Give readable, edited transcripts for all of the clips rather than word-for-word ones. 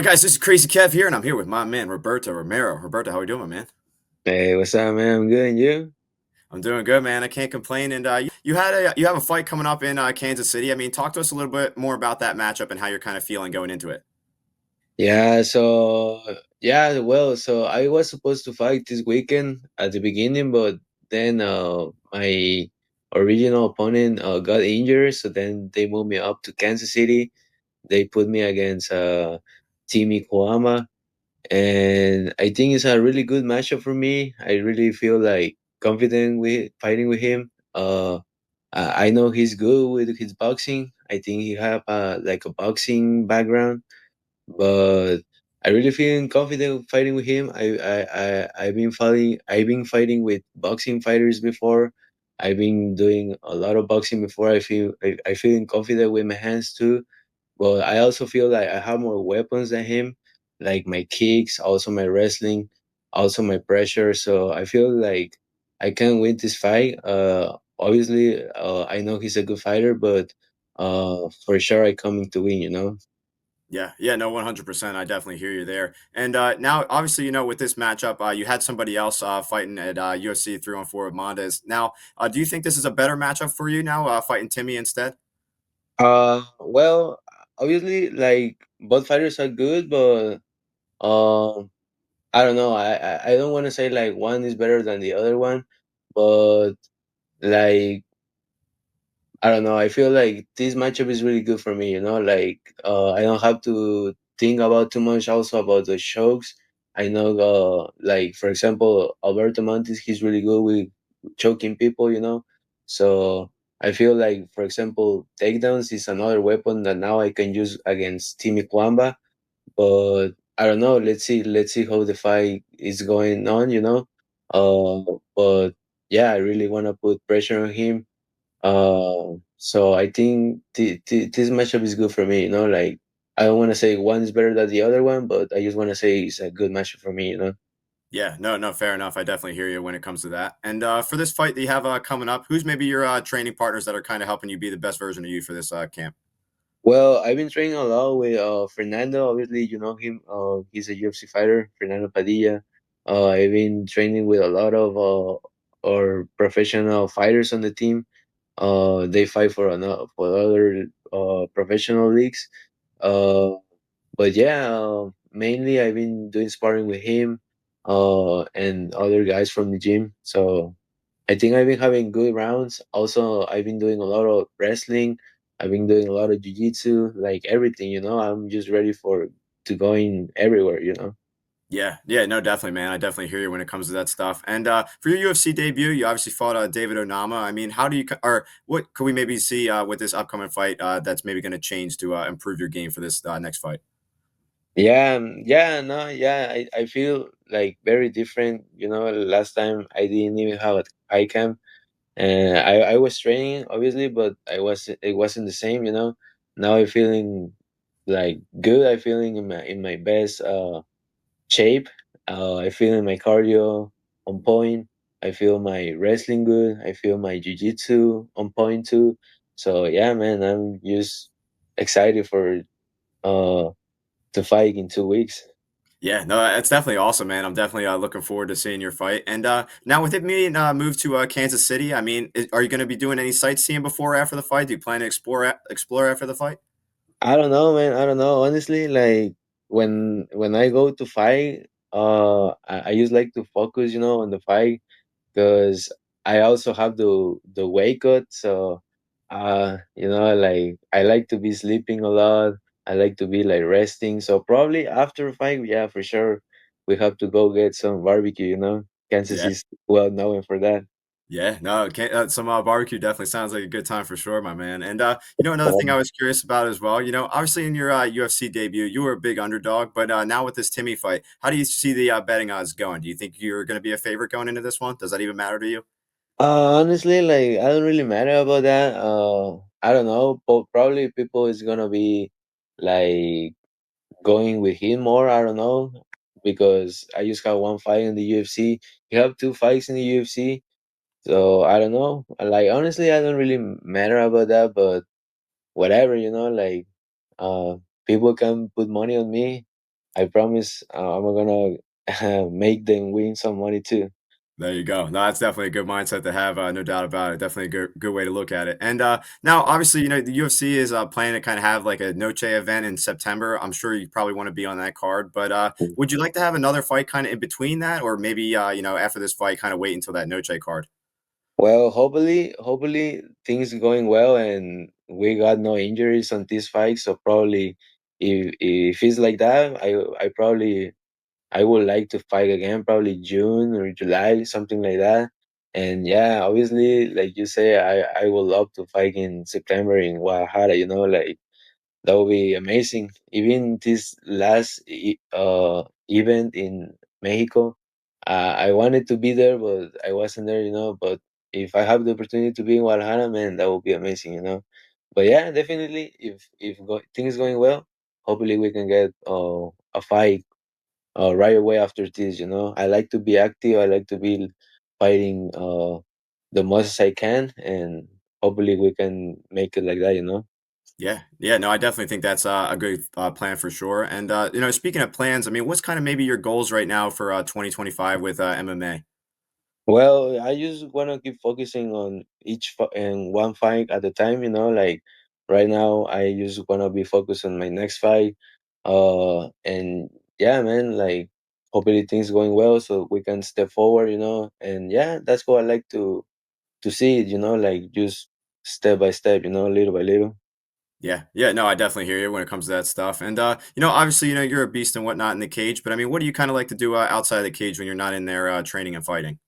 All right, guys, this is Crazy Kev here, and I'm here with my man Roberto Romero. Roberto, how we doing, my man? Hey, what's up, man? I'm good, and you? I'm doing good, man. I can't complain. And you have a fight coming up in Kansas City. I mean, talk to us a little bit more about that matchup and how you're kind of feeling going into it. So I was supposed to fight this weekend at the beginning, but then my original opponent got injured, so then they moved me up to Kansas City. They put me against Timmy Kuama, and I think it's a really good matchup for me. I really feel like confident with fighting with him. I know he's good with his boxing. I think he have like a boxing background, but I really feel confident fighting with him. I've been fighting with boxing fighters before. I've been doing a lot of boxing before. I feel confident with my hands too. But I also feel like I have more weapons than him, like my kicks, also my wrestling, also my pressure. So I feel like I can win this fight. Obviously, I know he's a good fighter, but for sure I coming to win. You know. Yeah, yeah, no, 100%. I definitely hear you there. And now, obviously, with this matchup, you had somebody else fighting at UFC 314 with Mondes. Now, do you think this is a better matchup for you now, fighting Timmy instead? Well, obviously, like both fighters are good, but I don't know. I don't want to say like one is better than the other one, but like I don't know. I feel like this matchup is really good for me. Like I don't have to think about too much also about the chokes. I know, like for example, Alberto Montes, he's really good with choking people. So I feel like, for example, takedowns is another weapon that now I can use against Timmy Kwamba. But I don't know. Let's see how the fight is going on. But yeah, I really want to put pressure on him. So I think this matchup is good for me. Like I don't want to say one is better than the other one, but I just want to say it's a good matchup for me. Yeah, no, no, fair enough. I definitely hear you when it comes to that. And for this fight that you have coming up, who's maybe your training partners that are kind of helping you be the best version of you for this camp? Well, I've been training a lot with Fernando. Obviously, you know him. He's a UFC fighter, Fernando Padilla. I've been training with a lot of our professional fighters on the team. They fight for other professional leagues. Uh, but yeah, mainly I've been doing sparring with him, and other guys from the gym. So I think I've been having good rounds. Also, I've been doing a lot of wrestling. I've been doing a lot of jiu-jitsu, like everything. I'm just ready for to going everywhere. Yeah, yeah, no, definitely, man. I definitely hear you when it comes to that stuff. And for your UFC debut, you obviously fought David Onama. I mean, how do you, or what could we maybe see with this upcoming fight that's maybe going to change to improve your game for this next fight? Yeah, yeah, no, yeah. I feel like very different. Last time I didn't even have a high camp. And I was training obviously, but it wasn't the same. Now I'm feeling like good. I'm feeling in my best shape. I feel in my cardio on point. I feel my wrestling good. I feel my jiu-jitsu on point too. So yeah, man, I'm just excited for uh to fight in 2 weeks. Yeah, no, it's definitely awesome, man. I'm definitely looking forward to seeing your fight. And now with it being moved to Kansas City, I mean, are you going to be doing any sightseeing before or after the fight? Do you plan to explore after the fight? I don't know, man. I don't know. Honestly, like when I go to fight, I just like to focus, on the fight because I also have the weight cut. So, like I like to be sleeping a lot. I like to be like resting. So probably after fight, yeah, for sure, we have to go get some barbecue. Kansas Yeah. is well known for that. Yeah, no, some barbecue definitely sounds like a good time for sure, my man. And another thing I Um, was curious about as well. Obviously in your UFC debut, you were a big underdog, but now with this Timmy fight, how do you see the betting odds going? Do you think you're going to be a favorite going into this one? Does that even matter to you? Honestly, like I don't really matter about that. I don't know. Probably people is gonna be like going with him more. I don't know because I just have one fight in the UFC. You have two fights in the UFC, so I don't know. Like honestly, I don't really matter about that. But whatever, like uh, people can put money on me. I promise I'm gonna make them win some money too. There you go. No, that's definitely a good mindset to have, no doubt about it. Definitely a good way to look at it. And now, obviously, the UFC is planning to kind of have like a Noche event in September. I'm sure you probably want to be on that card. But would you like to have another fight kind of in between that, or maybe after this fight, kind of wait until that Noche card? Well, hopefully things going well and we got no injuries on this fight. So probably if it's like that, I probably I would like to fight again, probably June or July, something like that. And yeah, obviously, like you say, I would love to fight in September in Guadalajara. Like that would be amazing. Even this last event in Mexico, I wanted to be there, but I wasn't there. But if I have the opportunity to be in Guadalajara, man, that would be amazing. But yeah, definitely, if things going well, hopefully we can get a fight right away after this. I like to be active. I like to be fighting the most as I can, and hopefully we can make it like that. Yeah, yeah, no, I definitely think that's a good plan for sure. And speaking of plans, I mean, what's kind of maybe your goals right now for 2025 with MMA? Well, I just want to keep focusing on and one fight at a time. Like right now, I just want to be focused on my next fight. And yeah, man, like hopefully things going well so we can step forward. And yeah, that's what I like to see it. Like just step by step. Little by little. Yeah, yeah, no, I definitely hear you when it comes to that stuff. And obviously, you're a beast and whatnot in the cage, but I mean, what do you kind of like to do outside of the cage when you're not in there training and fighting?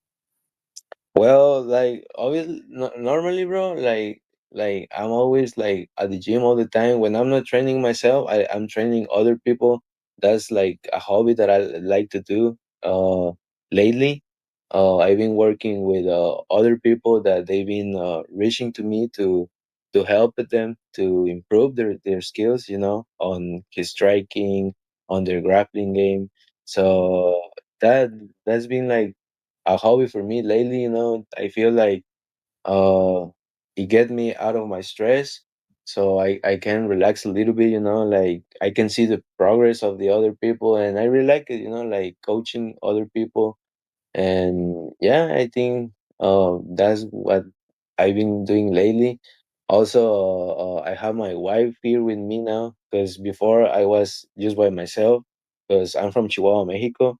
Well, like obviously, normally, bro, like I'm always like at the gym all the time. When I'm not training myself, I'm training other people. That's like a hobby that I like to do. Lately, I've been working with other people that they've been reaching to me to help them to improve their skills. On his striking, on their grappling game. So that that's been like a hobby for me lately. I feel like uh it get me out of my stress, so I can relax a little bit. Like I can see the progress of the other people, and I really like it. Like coaching other people. And yeah, I think that's what I've been doing lately. Also, I have my wife here with me now, because before I was just by myself, because I'm from Chihuahua, Mexico.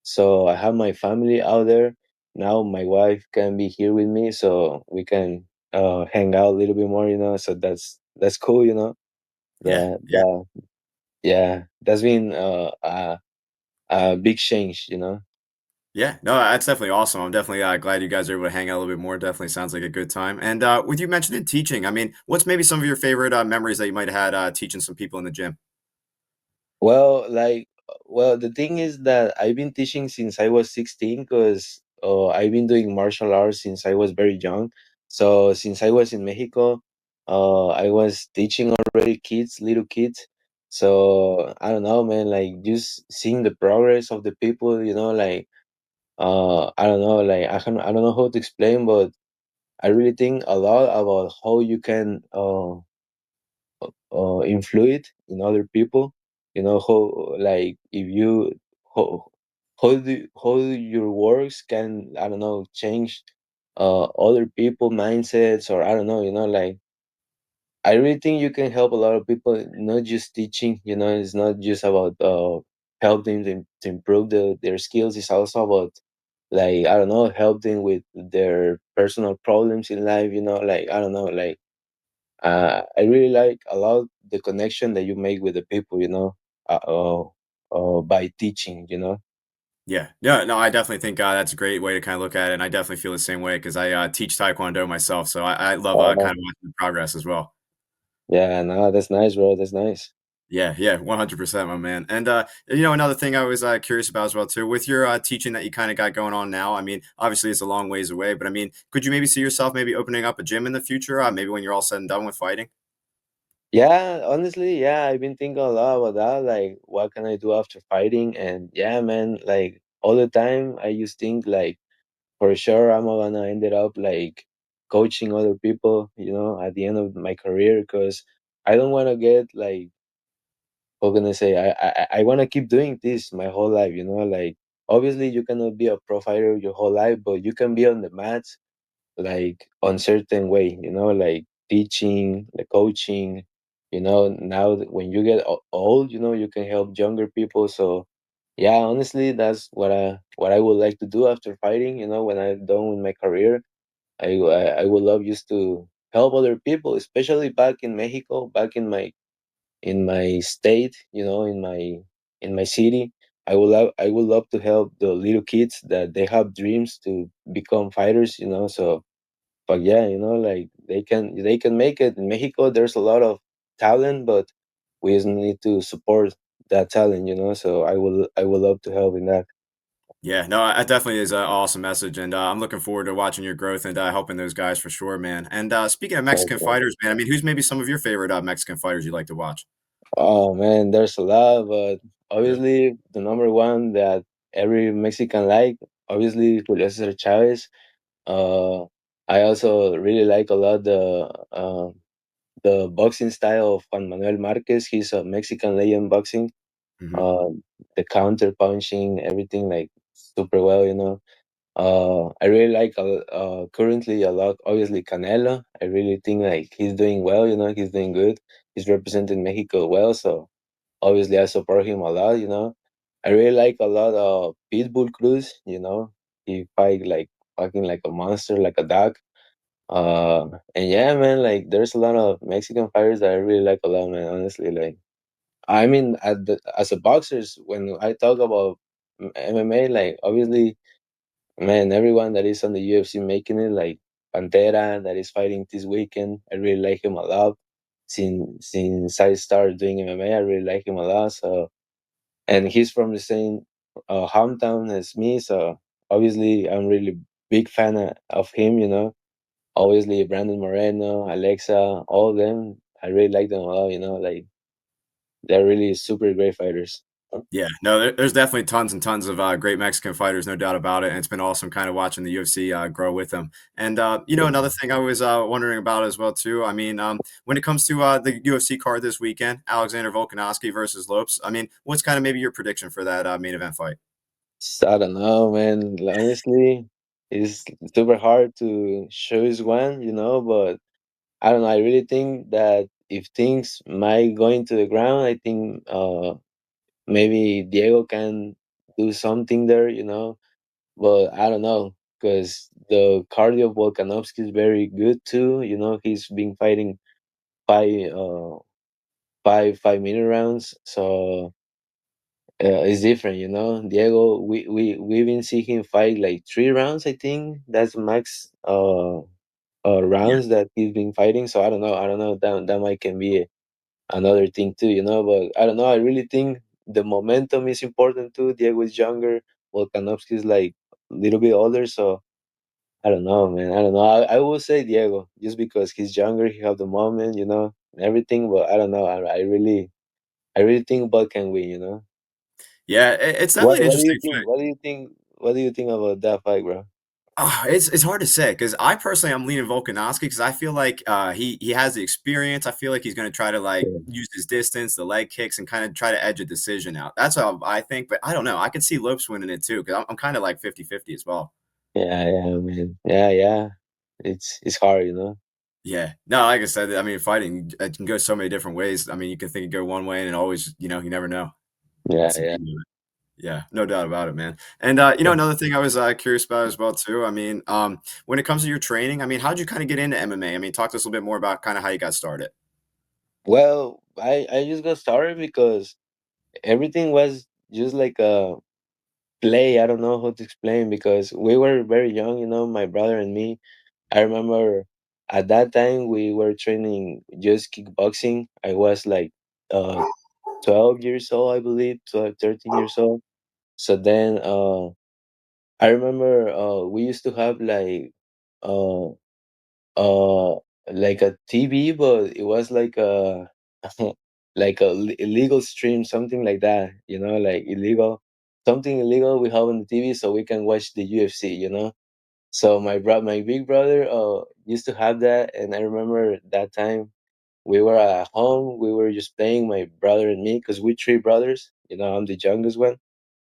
So I have my family out there. Now my wife can be here with me, so we can hang out a little bit more. So that's cool. Yeah, That yeah, that Yeah, that's been a big change. yeah. No, that's definitely awesome. I'm definitely glad you guys are able to hang out a little bit more. Definitely sounds like a good time. And with you mentioning teaching, I mean, what's maybe some of your favorite memories that you might have had teaching some people in the gym? Well, the thing is that I've been teaching since I was 16, because I've been doing martial arts since I was very young. So since I was in Mexico, I was teaching already little kids. So I don't know, man, like just seeing the progress of the people, like I don't know, like I don't know how to explain, but I really think a lot about how you can influence in other people. How, like, if you how how your works can, I don't know, change other people mindsets, or I don't know. Like I really think you can help a lot of people, not just teaching. It's not just about helping them to improve their skills. It's also about, like, I don't know, help them with their personal problems in life. Like, I don't know, like I really like a lot the connection that you make with the people, by teaching. Yeah, yeah, no, I definitely think that's a great way to kind of look at it, and I definitely feel the same way because I teach Taekwondo myself, so I love Uh, kind of watching the progress as well. yeah, no, that's nice, bro. That's nice. Yeah, yeah, 100%, my man. And another thing I was curious about as well too, with your teaching that you kind of got going on now. I mean, obviously it's a long ways away, but I mean, could you maybe see yourself maybe opening up a gym in the future? Maybe when you're all said and done with fighting. Yeah, honestly, yeah, I've been thinking a lot about that. Like, what can I do after fighting? And yeah, man, like all the time, I just think like for sure I'm gonna end it up like coaching other people. At the end of my career, because I don't want to get like how can I say, I want to keep doing this my whole life, like obviously you cannot be a pro fighter your whole life, but you can be on the mats like on certain way, like teaching, like coaching, now when you get old, you can help younger people. So yeah, honestly, that's what I would like to do after fighting, when I'm done with my career. I would love just to help other people, especially back in Mexico, back in my state, in my city. I would love to help the little kids that they have dreams to become fighters, so but yeah, like they can make it in Mexico. There's a lot of talent, but we just need to support that talent, so I would love to help in that. Yeah, no, that definitely is an awesome message, and I'm looking forward to watching your growth and helping those guys for sure, man. And speaking of Mexican Okay. fighters, man, I mean, who's maybe some of your favorite Mexican fighters you like to watch? Oh man, there's a lot, but Yeah. obviously the number one that every Mexican like, obviously Julio Cesar Chavez. Uh, I also really like a lot the boxing style of Juan Manuel Marquez. He's a Mexican legend boxing. Hmm. The counter punching, everything like super well, I really like currently a lot. Obviously, Canelo. I really think like he's doing well. He's doing good. He's representing Mexico well, so obviously I support him a lot. I really like a lot of Pitbull Cruz. He fight like fucking like a monster, like a dog. And yeah, man, like there's a lot of Mexican fighters that I really like a lot, man. Honestly, like I mean, as a boxers, when I talk about MMA, like obviously, man, everyone that is on the UFC making it, like Pantera that is fighting this weekend, I really like him a lot. Since I started doing MMA, I really like him a lot. So, and he's from the same hometown as me, so obviously I'm really big fan of him. Obviously Brandon Moreno, Alexa, all of them, I really like them a lot. Like they're really super great fighters. Yeah, no, there's definitely tons and tons of great Mexican fighters, no doubt about it. And it's been awesome kind of watching the UFC grow with them. And another thing I was wondering about as well too. I mean, when it comes to the UFC card this weekend, Alexander Volkanovski versus Lopes. I mean, what's kind of maybe your prediction for that main event fight? I don't know, man. Honestly, it's super hard to choose one, but I don't know. I really think that if things might go into the ground, I think maybe Diego can do something there, but I don't know because the cardio of Volkanovski is very good too. He's been fighting five, uh, 5 minute rounds, so it's different, Diego, we've been seeing him fight like 3 rounds. I think that's max Yeah, rounds that he's been fighting. So I don't know that might can be another thing too, but I don't know. I really think the momentum is important too. Diego is younger. Volkanovski is like a little bit older, so I don't know, man. I don't know. I will say Diego just because he's younger. He have the moment, and everything. But I don't know. I really think Bud can win. yeah, it's What definitely an What do you interesting think? fight. What do you think? What do you think about that fight, bro? It's hard to say because I personally I'm leaning Volkanovski because I feel like he has the experience. I feel like he's going to try to like Yeah, use his distance, the leg kicks, and kind of try to edge a decision out. That's how I think, but I don't know. I could see Lopes winning it too because I'm kind of like 50-50 as well. yeah, man. Yeah, yeah. It's hard. Yeah, no, like I said, I mean, fighting it can go so many different ways. I mean, you can think it go one way and it always, you never know. Yeah, It's the yeah. beauty of it. Yeah, no doubt about it, man. And Yeah. another thing I was curious about as well too. I mean, when it comes to your training, I mean, how'd you kind of get into MMA? I mean, talk to us a little bit more about kind of how you got started. Well, I just got started because everything was just like a play. I don't know how to explain because we were very young. My brother and me. I remember at that time we were training just kickboxing. I was like 12 years old, I believe, 12, 13 years old. So then I remember we used to have uh uh like a TV, but it was like a like a illegal stream, something like that. Like illegal, something illegal we have on the TV, so we can watch the UFC. So my big brother used to have that, and I remember that time we were at home. We were just playing, my brother and me, because we three brothers. You know, I'm the youngest one.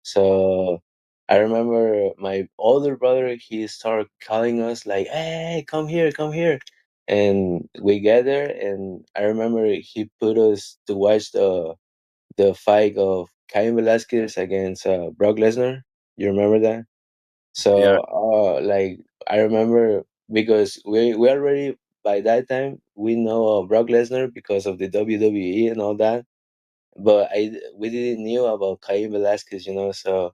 So I remember my older brother. He started calling us like, "Hey, come here, come here!" And we get there, and I remember he put us to watch the fight of Cain Velasquez against Brock Lesnar. You remember that? Yeah. So, like I remember because we already by that time we know Brock Lesnar because of the WWE and all that, but we didn't knew about Cain Velasquez, you know. So,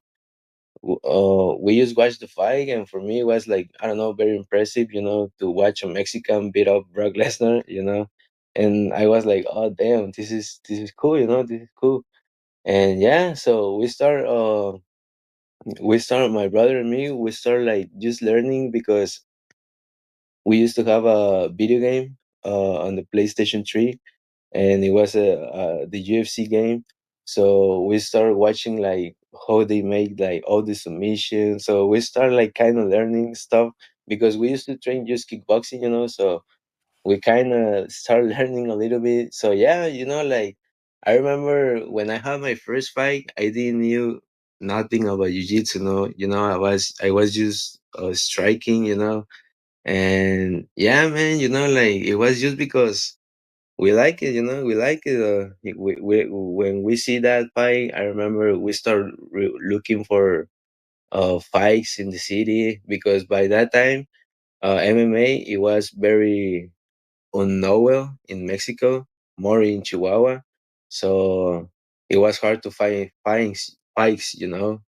we just watched the fight, and for me, it was like I don't know, very impressive, you know, to watch a Mexican beat up Brock Lesnar, you know. And I was like, oh damn, this is cool, you know, this is cool. And yeah, so we start my brother and me, we start like just learning because we used to have a video game on the PlayStation 3, and it was the UFC game. So we started watching like how they make like all the submissions. So we started like kind of learning stuff because we used to train just kickboxing, you know. So we kind of start learning a little bit. So yeah, you know, like I remember when I had my first fight, I didn't knew nothing about jiu-jitsu. No, you know, I was just striking, you know. And yeah, man, you know, like it was just because we like it, you know, we like it. When we see that fight, I remember we start looking for fights in the city because by that time, MMA it was very unknown in Mexico, more in Chihuahua. So it was hard to find fights, you know.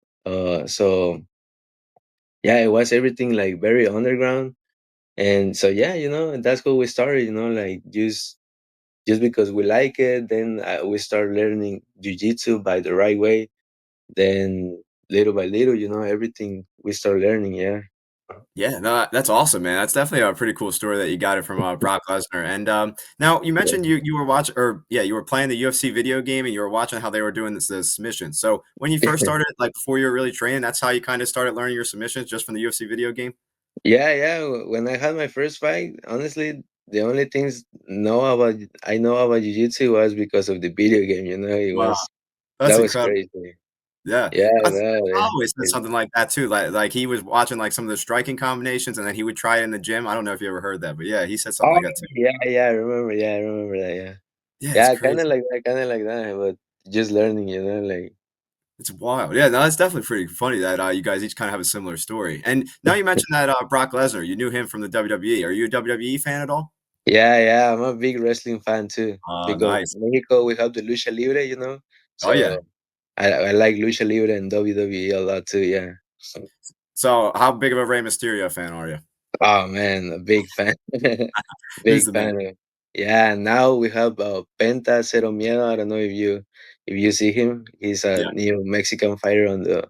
So yeah, it was everything like very underground. And so yeah, you know, and that's how we started, you know, like just because we like it, then we start learning jiu-jitsu by the right way. Then little by little, you know, everything we start learning. Yeah. Yeah, no, that's awesome, man. That's definitely a pretty cool story that you got it from Brock Lesnar. And now you Yeah. mentioned you were watching, or yeah, you were playing the UFC video game, and you were watching how they were doing the submissions. So when you first started, like before you were really training, that's how you kind of started learning your submissions just from the UFC video game. Yeah, yeah. When I had my first fight, honestly, the only things I know about jiu-jitsu was because of the video game, you know. It Wow, was that's that was incredible. crazy. Yeah, Yeah, I think no, my always said it- something like that too. Like he was watching like some of the striking combinations, and then he would try it in the gym. I don't know if you ever heard that, but yeah, he said something oh like that too. yeah, yeah, I remember. Yeah, I remember that. Yeah, Yeah, it's yeah, crazy. kind of like that, but just learning, you know, like. It's wild. Yeah, no, it's definitely pretty funny that you guys each kind of have a similar story. And now you mentioned that Brock Lesnar, you knew him from the WWE. Are you a WWE fan at all? Yeah, yeah, I'm a big wrestling fan too because Nice. in Mexico we have the lucha libre, you know. Oh yeah. So I like lucha libre and WWE a lot too. Yeah. So, how big of a Rey Mysterio fan are you? Oh man, a big fan, He's big the man. fan. Yeah, now we have Penta Cero Miedo. I don't know if you see him. He's a Yeah, new Mexican fighter on the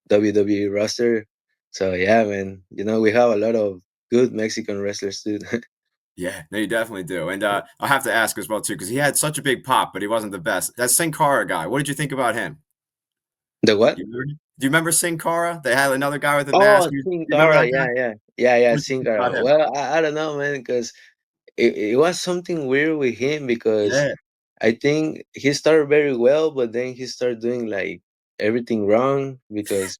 WWE roster. So yeah, man, you know we have a lot of good Mexican wrestlers too. yeah. No, you definitely do. And I have to ask as well too, because he had such a big pop, but he wasn't the best. That Sin Cara guy. What did you think about him? The what? Do you remember Sin Cara? They had another guy with a mask. Oh, You Sin remember Cara. that guy? Yeah, yeah, yeah, yeah. What did you Sin think about Cara. him? Well, I don't know, man, because it was something weird with him because Yeah, I think he started very well, but then he started doing like everything wrong because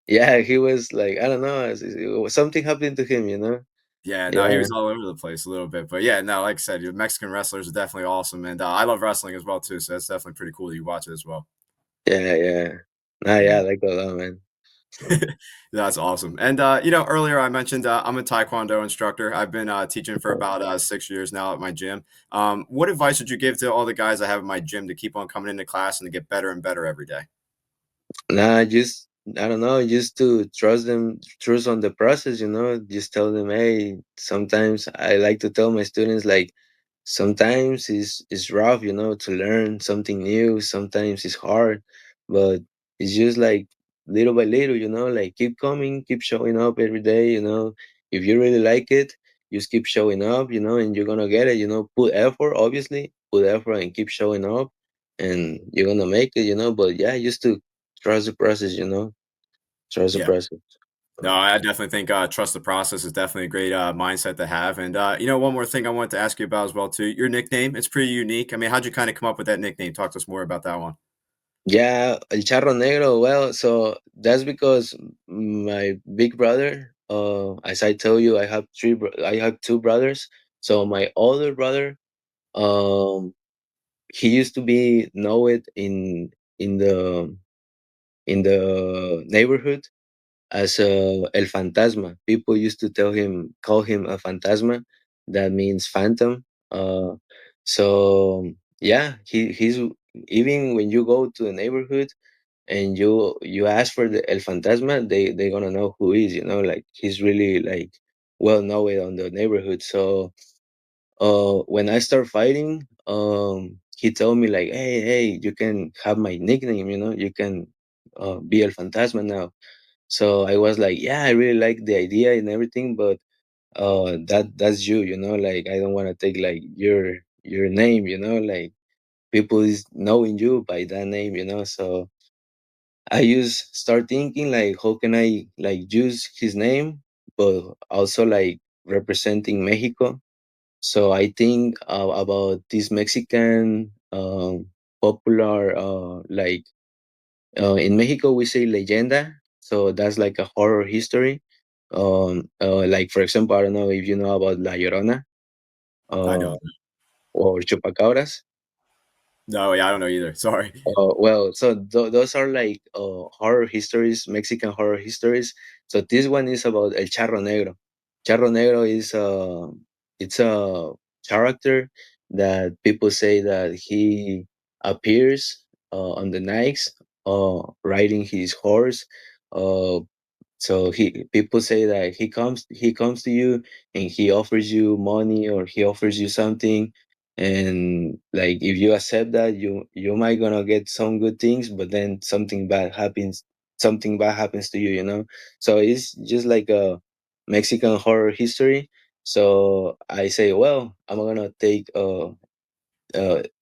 yeah, he was like I don't know, something happened to him, you know. yeah. No, he Yeah, was all over the place a little bit, but yeah, no. Like I said, your Mexican wrestlers are definitely awesome, and I love wrestling as well too. So that's definitely pretty cool that you watch it as well. yeah, yeah. Nah, yeah, I Yeah. like that a lot, man. That's awesome. And earlier I mentioned I'm a Taekwondo instructor. I've been teaching for about 6 years now at my gym. What advice would you give to all the guys I have in my gym to keep on coming into class and to get better and better every day? Nah, just I don't know, just to trust them, trust on the process, you know. Just tell them, hey. Sometimes I like to tell my students like, sometimes it's rough, you know, to learn something new. Sometimes it's hard, but it's just like little by little, you know. Like keep coming, keep showing up every day, you know. If you really like it, just keep showing up, you know, and you're gonna get it. You know, put effort, obviously, put effort and keep showing up, and you're gonna make it, you know. But yeah, just to trust the process, you know. Trust the Yeah. process. No, I definitely think, trust the process is definitely a great, mindset to have, and, one more thing I wanted to ask you about as well too, your nickname, it's pretty unique. I mean, how'd you kinda come up with that nickname? Talk to us more about that one. Yeah, El Charro Negro. Well, so that's because my big brother, as I tell you, I have two brothers. So my older brother, um, he used to be known in the in the neighborhood as El Fantasma. People used to call him a fantasma. That means phantom. So yeah, he's even when you go to the neighborhood and you ask for the El Fantasma, they gonna know who he is. You know, like he's really like well known on the neighborhood. So when I start fighting, he told me like, hey, you can have my nickname. You know, you can be El Fantasma now. So I was like, yeah, I really like the idea and everything, but that's you, you know, like I don't want to take like your name, you know, like people is knowing you by that name, you know. So I just start thinking like, how can I like use his name, but also like representing Mexico. So I think about this Mexican popular in Mexico, we say leyenda, so that's like a horror history. Like for example, I don't know if you know about La Llorona I uh, don't. or Chupacabras. No, yeah, I don't know either, sorry. Well, so those are like horror histories, Mexican horror histories. So this one is about El Charro Negro. Charro Negro is it's a character that people say that he appears on the nights, riding his horse, uh, so he people say that he comes to you and he offers you money or he offers you something, and like if you accept that, you might gonna get some good things, but then something bad happens to you, you know. So it's just like a Mexican horror history. So I say, well, I'm gonna take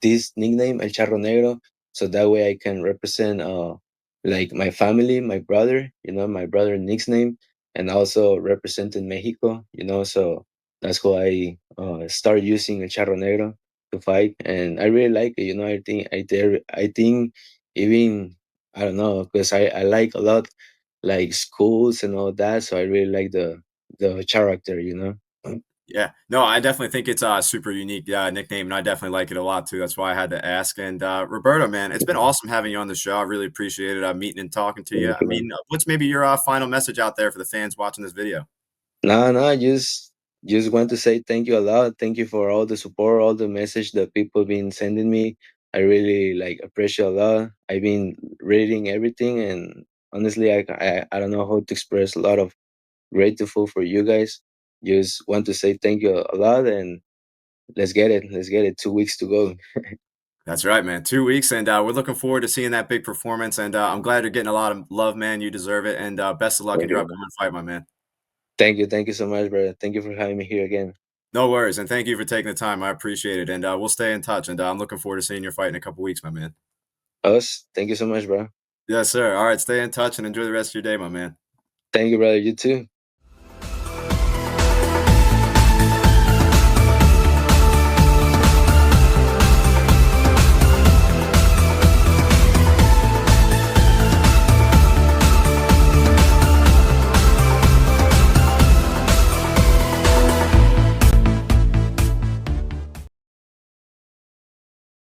this nickname El Charro Negro, so that way I can represent like my family, my brother, you know, my brother Nick's name, and also representing Mexico, you know. So that's why I start using El Charro Negro to fight, and I really like it, you know. I think even I don't know, because I like a lot like schools and all that, so I really like the character, you know. Yeah. No, I definitely think it's a super unique, nickname, and I definitely like it a lot too, that's why I had to ask, and, Roberto, man, it's been awesome having you on the show, I really appreciate it, meeting and talking to you. Thank I you, man. mean, what's maybe your, final message out there for the fans watching this video? No, no, just want to say thank you a lot. Thank you for all the support, all the message that people been sending me. I really like appreciate a lot. I've been reading everything, and honestly, I don't know how to express a lot of grateful for you guys. Just want to say thank you a lot, and let's get it. Let's get it. 2 weeks to go. That's right, man. 2 weeks, and, we're looking forward to seeing that big performance, and, I'm glad you're getting a lot of love, man. You deserve it, and, best of luck in Thank your you, man. upcoming fight, my man. Thank you so much, brother. Thank you for having me here again. No worries, and thank you for taking the time. I appreciate it, and, we'll stay in touch, and, I'm looking forward to seeing your fight in a couple weeks, my man. Us, thank you so much, bro. Yes, sir. Alright, stay in touch and enjoy the rest of your day, my man. Thank you, brother. You too.